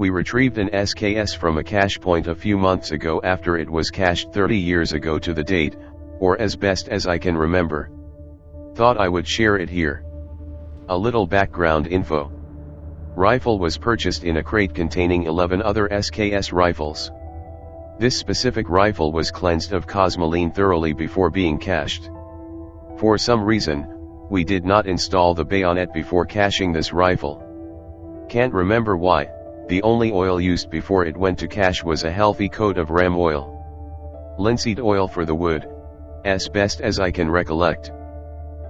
We retrieved an SKS from a cache point a few months ago after it was cached 30 years ago to the date, or as best as I can remember. Thought I would share it here. A little background info. Rifle was purchased in a crate containing 11 other SKS rifles. This specific rifle was cleansed of cosmoline thoroughly before being cached. For some reason, we did not install the bayonet before caching this rifle. Can't remember why. The only oil used before it went to cache was a healthy coat of ram oil. Linseed oil for the wood, as best as I can recollect.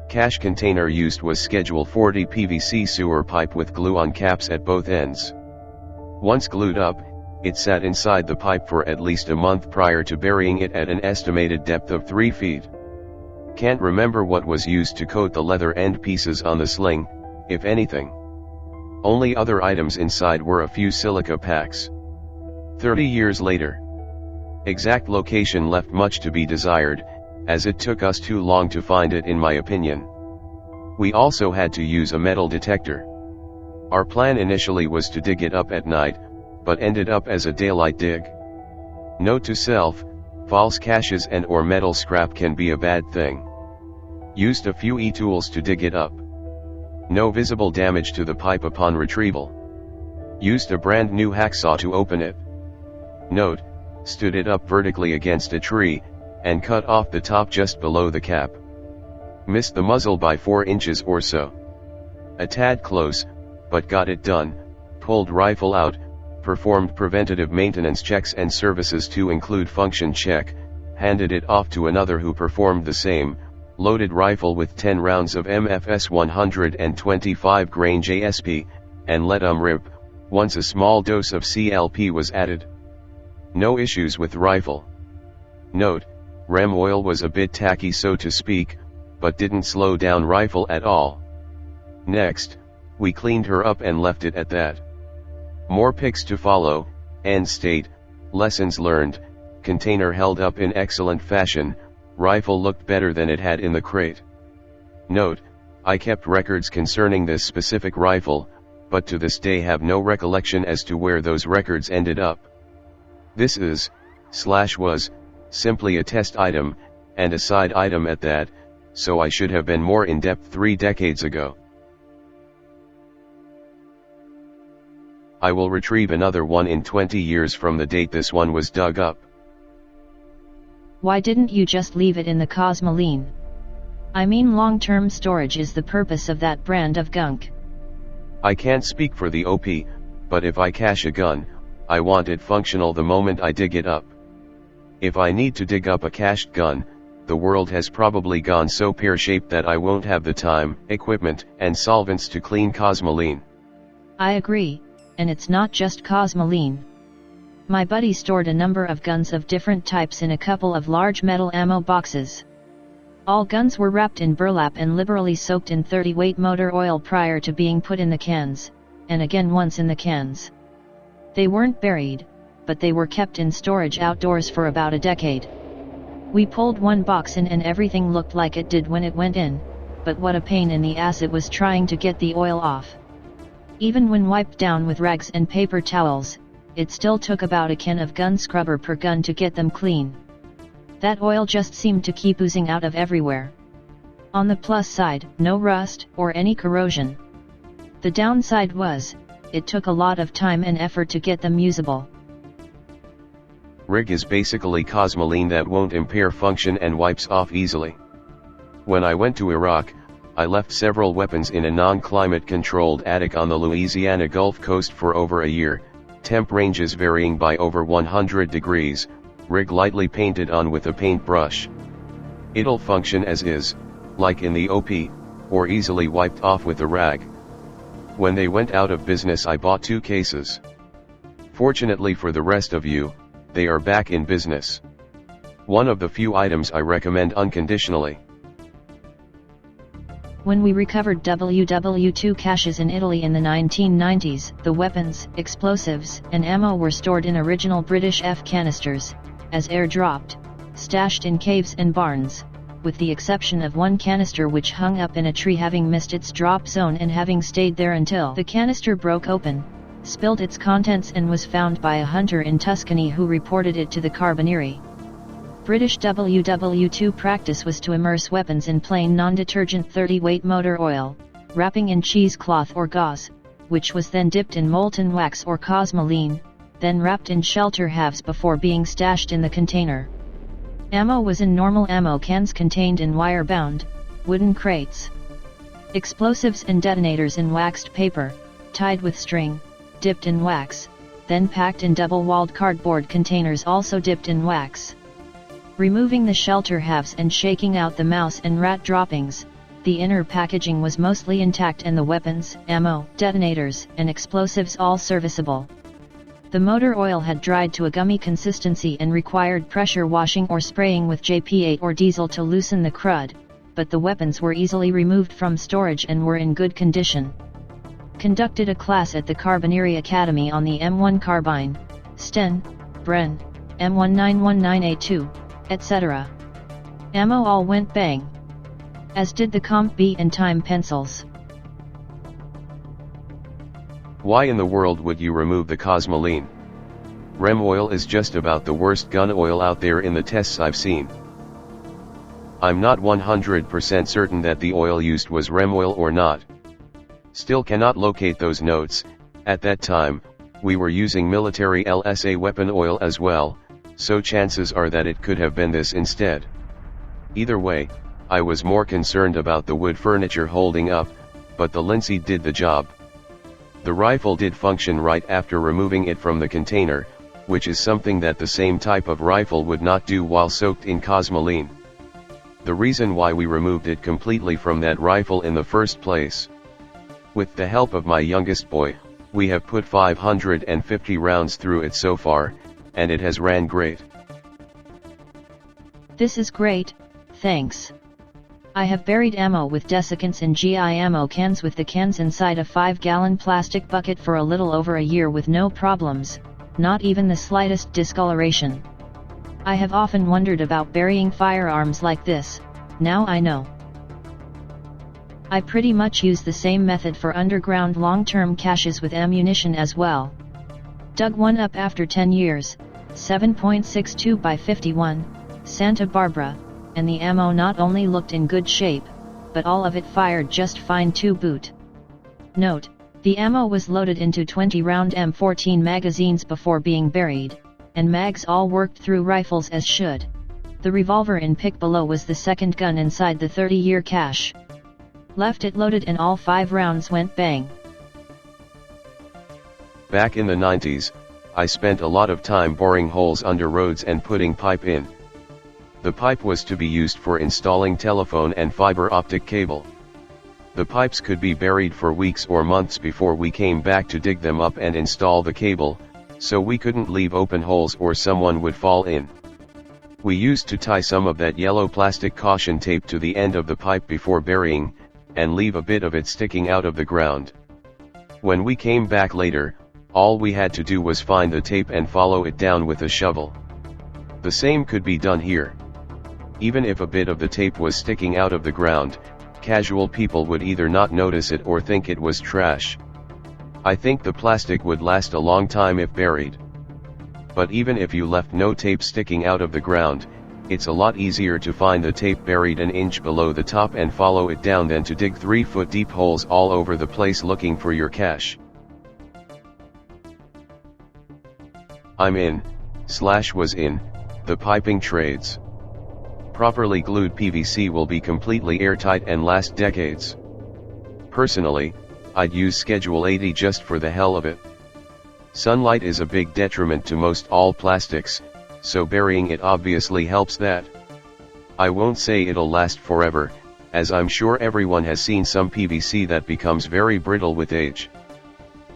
Cache container used was Schedule 40 PVC sewer pipe with glue on caps at both ends. Once glued up, it sat inside the pipe for at least a month prior to burying it at an estimated depth of 3 feet. Can't remember what was used to coat the leather end pieces on the sling, if anything. Only other items inside were a few silica packs. 30 years later. Exact location left much to be desired, as it took us too long to find it in my opinion. We also had to use a metal detector. Our plan initially was to dig it up at night, but ended up as a daylight dig. Note to self, false caches and or metal scrap can be a bad thing. Used a few e-tools to dig it up. No visible damage to the pipe upon retrieval. Used a brand new hacksaw to open it. Note, stood it up vertically against a tree, and cut off the top just below the cap. Missed the muzzle by 4 inches or so. A tad close, but got it done. Pulled rifle out, performed preventative maintenance checks and services to include function check, handed it off to another who performed the same, loaded rifle with 10 rounds of MFS 125 grain JSP, and let rip, once a small dose of CLP was added. No issues with rifle. Note, ram oil was a bit tacky so to speak, but didn't slow down rifle at all. Next, we cleaned her up and left it at that. More pics to follow. End state, lessons learned, container held up in excellent fashion, rifle looked better than it had in the crate. Note, I kept records concerning this specific rifle, but to this day have no recollection as to where those records ended up. This was, simply a test item, and a side item at that, so I should have been more in-depth 3 decades ago. I will retrieve another one in 20 years from the date this one was dug up. Why didn't you just leave it in the cosmoline? I mean, long-term storage is the purpose of that brand of gunk. I can't speak for the OP, but if I cache a gun, I want it functional the moment I dig it up. If I need to dig up a cached gun, the world has probably gone so pear-shaped that I won't have the time, equipment, and solvents to clean cosmoline. I agree, and it's not just cosmoline. My buddy stored a number of guns of different types in a couple of large metal ammo boxes. All guns were wrapped in burlap and liberally soaked in 30-weight motor oil prior to being put in the cans, and again once in the cans. They weren't buried, but they were kept in storage outdoors for about a decade. We pulled one box in and everything looked like it did when it went in, but what a pain in the ass it was trying to get the oil off. Even when wiped down with rags and paper towels, it still took about a can of gun scrubber per gun to get them clean. That oil just seemed to keep oozing out of everywhere. On the plus side, no rust or any corrosion. The downside was, it took a lot of time and effort to get them usable. Rig is basically cosmoline that won't impair function and wipes off easily. When I went to Iraq, I left several weapons in a non-climate controlled attic on the Louisiana Gulf Coast for over a year, temp ranges varying by over 100 degrees, rig lightly painted on with a paintbrush. It'll function as is, like in the OP, or easily wiped off with a rag. When they went out of business I bought 2 cases. Fortunately for the rest of you, they are back in business. One of the few items I recommend unconditionally. When we recovered WW2 caches in Italy in the 1990s, the weapons, explosives, and ammo were stored in original British F canisters, as air-dropped, stashed in caves and barns, with the exception of one canister which hung up in a tree having missed its drop zone and having stayed there until the canister broke open, spilled its contents and was found by a hunter in Tuscany who reported it to the Carabinieri. British WW2 practice was to immerse weapons in plain non-detergent 30-weight motor oil, wrapping in cheesecloth or gauze, which was then dipped in molten wax or cosmoline, then wrapped in shelter halves before being stashed in the container. Ammo was in normal ammo cans contained in wire-bound, wooden crates. Explosives and detonators in waxed paper, tied with string, dipped in wax, then packed in double-walled cardboard containers also dipped in wax. Removing the shelter halves and shaking out the mouse and rat droppings, the inner packaging was mostly intact and the weapons, ammo, detonators, and explosives all serviceable. The motor oil had dried to a gummy consistency and required pressure washing or spraying with JP8 or diesel to loosen the crud, but the weapons were easily removed from storage and were in good condition. Conducted a class at the Carabinieri Academy on the M1 carbine, Sten, Bren, M1919A2, etc. Ammo all went bang. As did the Comp B and Time pencils. Why in the world would you remove the cosmoline? Rem oil is just about the worst gun oil out there in the tests I've seen. I'm not 100% certain that the oil used was Rem oil or not. Still cannot locate those notes. At that time, we were using military LSA weapon oil as well, so chances are that it could have been this instead. Either way, I was more concerned about the wood furniture holding up, but the linseed did the job. The rifle did function right after removing it from the container, which is something that the same type of rifle would not do while soaked in cosmoline. The reason why we removed it completely from that rifle in the first place. With the help of my youngest boy, we have put 550 rounds through it so far, and it has ran great. This is great, thanks. I have buried ammo with desiccants in GI ammo cans with the cans inside a 5-gallon plastic bucket for a little over a year with no problems, not even the slightest discoloration. I have often wondered about burying firearms like this, now I know. I pretty much use the same method for underground long-term caches with ammunition as well. Dug one up after 10 years, 7.62 by 51, Santa Barbara, and the ammo not only looked in good shape, but all of it fired just fine to boot. Note, the ammo was loaded into 20-round M14 magazines before being buried, and mags all worked through rifles as should. The revolver in pic below was the second gun inside the 30-year cache. Left it loaded and all 5 rounds went bang. Back in the 90s, I spent a lot of time boring holes under roads and putting pipe in. The pipe was to be used for installing telephone and fiber optic cable. The pipes could be buried for weeks or months before we came back to dig them up and install the cable, so we couldn't leave open holes or someone would fall in. We used to tie some of that yellow plastic caution tape to the end of the pipe before burying, and leave a bit of it sticking out of the ground. When we came back later, all we had to do was find the tape and follow it down with a shovel. The same could be done here. Even if a bit of the tape was sticking out of the ground, casual people would either not notice it or think it was trash. I think the plastic would last a long time if buried. But even if you left no tape sticking out of the ground, it's a lot easier to find the tape buried an inch below the top and follow it down than to dig 3-foot deep holes all over the place looking for your cache. I'm in/was in the piping trades. Properly glued PVC will be completely airtight and last decades. Personally, I'd use Schedule 80 just for the hell of it. Sunlight is a big detriment to most all plastics, so burying it obviously helps that. I won't say it'll last forever, as I'm sure everyone has seen some PVC that becomes very brittle with age.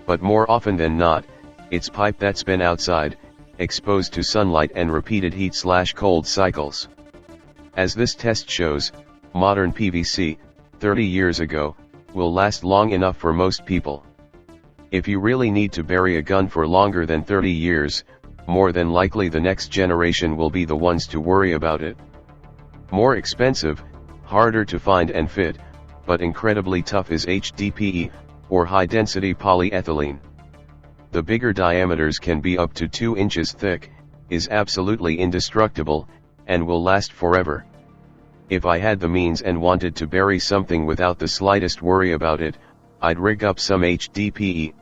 But more often than not, it's pipe that's been outside, exposed to sunlight and repeated heat/cold cycles. As this test shows, modern PVC, 30 years ago, will last long enough for most people. If you really need to bury a gun for longer than 30 years, more than likely the next generation will be the ones to worry about it. More expensive, harder to find and fit, but incredibly tough is HDPE, or high-density polyethylene. the bigger diameters can be up to 2 inches thick, is absolutely indestructible, and will last forever. If I had the means and wanted to bury something without the slightest worry about it, I'd rig up some HDPE,